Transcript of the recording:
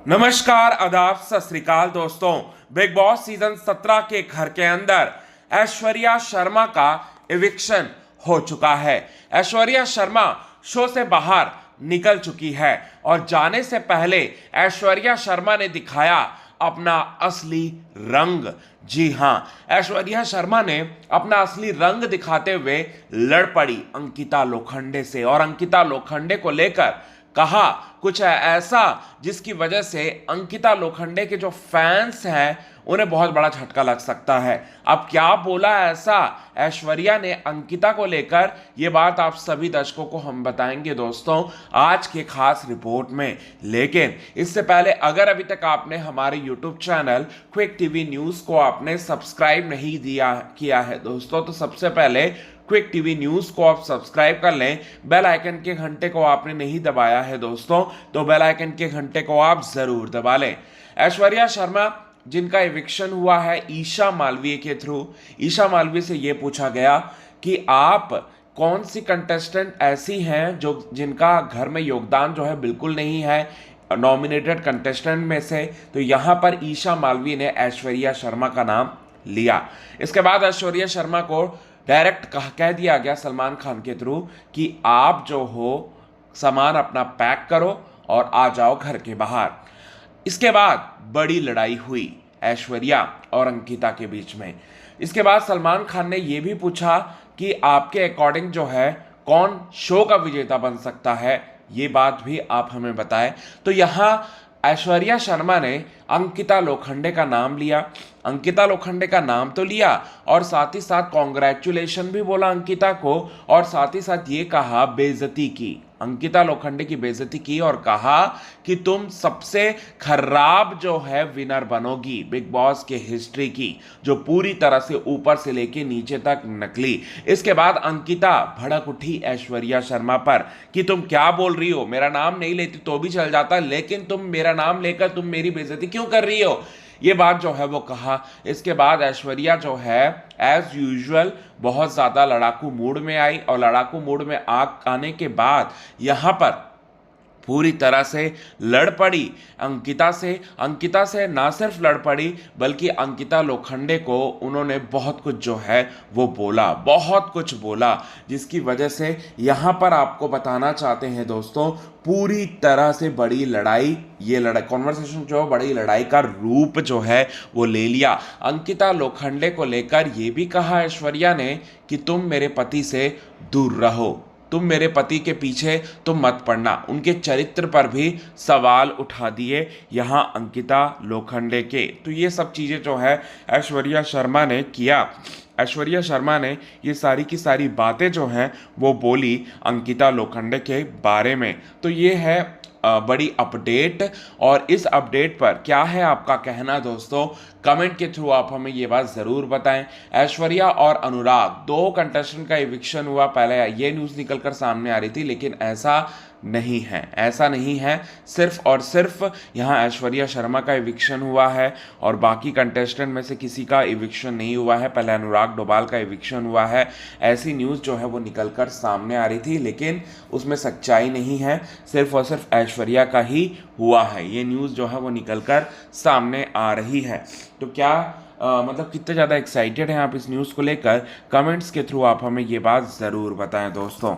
नमस्कार, आदाब, सत श्री अकाल दोस्तों। बिग बॉस सीजन 17 के घर के अंदर ऐश्वर्या शर्मा का इविक्शन हो चुका है। ऐश्वर्या शर्मा शो से बाहर निकल चुकी है और जाने से पहले ऐश्वर्या शर्मा ने दिखाया अपना असली रंग। जी हां, ऐश्वर्या शर्मा ने अपना असली रंग दिखाते हुए लड़ पड़ी अंकिता लोखंडे से और अंकिता लोखंडे को लेकर कहा कुछ ऐसा जिसकी वजह से अंकिता लोखंडे के जो फैंस हैं उन्हें बहुत बड़ा झटका लग सकता है। अब क्या बोला ऐसा ऐश्वर्या ने अंकिता को लेकर, ये बात आप सभी दर्शकों को हम बताएंगे दोस्तों आज के खास रिपोर्ट में। लेकिन इससे पहले अगर अभी तक आपने हमारे YouTube channel quick TV news को आपने सब्सक्राइब नहीं किया है दोस्तों, तो सबसे पहले क्विक टीवी न्यूज़ को आप सब्सक्राइब कर लें। बेल आइकन के घंटे को आपने नहीं दबाया है दोस्तों, तो बेल आइकन के घंटे को आप ज़रूर दबा लें। ऐश्वर्या शर्मा जिनका इविक्शन हुआ है ईशा मालवीय के थ्रू, ईशा मालवीय से ये पूछा गया कि आप कौन सी कंटेस्टेंट ऐसी हैं जो जिनका घर में योगदान जो है बिल्कुल नहीं है नॉमिनेटेड कंटेस्टेंट में से, तो यहाँ पर ईशा मालवीय ने ऐश्वर्या शर्मा का नाम लिया। इसके बाद ऐश्वर्या शर्मा को डायरेक्ट कह दिया गया सलमान खान के थ्रू कि आप जो हो सामान अपना पैक करो और आ जाओ घर के बाहर। इसके बाद बड़ी लड़ाई हुई ऐश्वर्या और अंकिता के बीच में। इसके बाद सलमान खान ने यह भी पूछा कि आपके अकॉर्डिंग जो है कौन शो का विजेता बन सकता है, ये बात भी आप हमें बताएं। तो यहाँ ऐश्वर्या शर्मा ने अंकिता लोखंडे का नाम लिया। अंकिता लोखंडे का नाम तो लिया और साथ ही साथ कॉन्ग्रेचुलेशन भी बोला अंकिता को, और साथ ही साथ ये कहा बेइज्जती की, अंकिता लोखंडे की बेइज्जती की और कहा कि तुम सबसे खराब जो है विनर बनोगी बिग बॉस के हिस्ट्री की, जो पूरी तरह से ऊपर से लेके नीचे तक नकली। इसके बाद अंकिता भड़क उठी ऐश्वर्या शर्मा पर कि तुम क्या बोल रही हो, मेरा नाम नहीं लेती तो भी चल जाता, लेकिन तुम मेरा नाम लेकर तुम मेरी बेइज्जती क्यों कर रही हो, ये बात जो है वो कहा। इसके बाद ऐश्वर्या जो है एज यूजुअल बहुत ज़्यादा लड़ाकू मूड में आई और लड़ाकू मूड में आने के बाद यहाँ पर पूरी तरह से लड़ पड़ी अंकिता से ना सिर्फ लड़ पड़ी बल्कि अंकिता लोखंडे को उन्होंने बहुत कुछ जो है वो बोला, बहुत कुछ बोला, जिसकी वजह से यहाँ पर आपको बताना चाहते हैं दोस्तों पूरी तरह से बड़ी लड़ाई, ये लड़ाई कॉन्वर्सेशन जो बड़ी लड़ाई का रूप जो है वो ले लिया। अंकिता लोखंडे को लेकर ये भी कहा ऐश्वर्या ने कि तुम मेरे पति से दूर रहो, तुम मेरे पति के पीछे तुम मत पड़ना। उनके चरित्र पर भी सवाल उठा दिए यहाँ अंकिता लोखंडे के। तो ये सब चीज़ें जो है ऐश्वर्या शर्मा ने किया। ऐश्वर्या शर्मा ने ये सारी की सारी बातें जो हैं वो बोली अंकिता लोखंडे के बारे में। तो ये है बड़ी अपडेट, और इस अपडेट पर क्या है आपका कहना दोस्तों, कमेंट के थ्रू आप हमें ये बात ज़रूर बताएं। ऐश्वर्या और अनुराग दो कंटेस्टेंट का इविक्शन हुआ, पहले ये न्यूज़ निकल कर सामने आ रही थी, लेकिन ऐसा नहीं है, सिर्फ और सिर्फ यहाँ ऐश्वर्या शर्मा का इविक्शन हुआ है और बाकी कंटेस्टेंट में से किसी का इविक्शन नहीं हुआ है। पहले अनुराग डोभाल का इविक्शन हुआ है, ऐसी न्यूज़ जो है वो निकलकर सामने आ रही थी, लेकिन उसमें सच्चाई नहीं है, सिर्फ और सिर्फ ऐश्वर्या का ही हुआ है। ये न्यूज़ जो है वो निकलकर सामने आ रही है। तो क्या मतलब कितने ज़्यादा एक्साइटेड हैं आप इस न्यूज़ को लेकर, कमेंट्स के थ्रू आप हमें ये बात ज़रूर बताएं दोस्तों।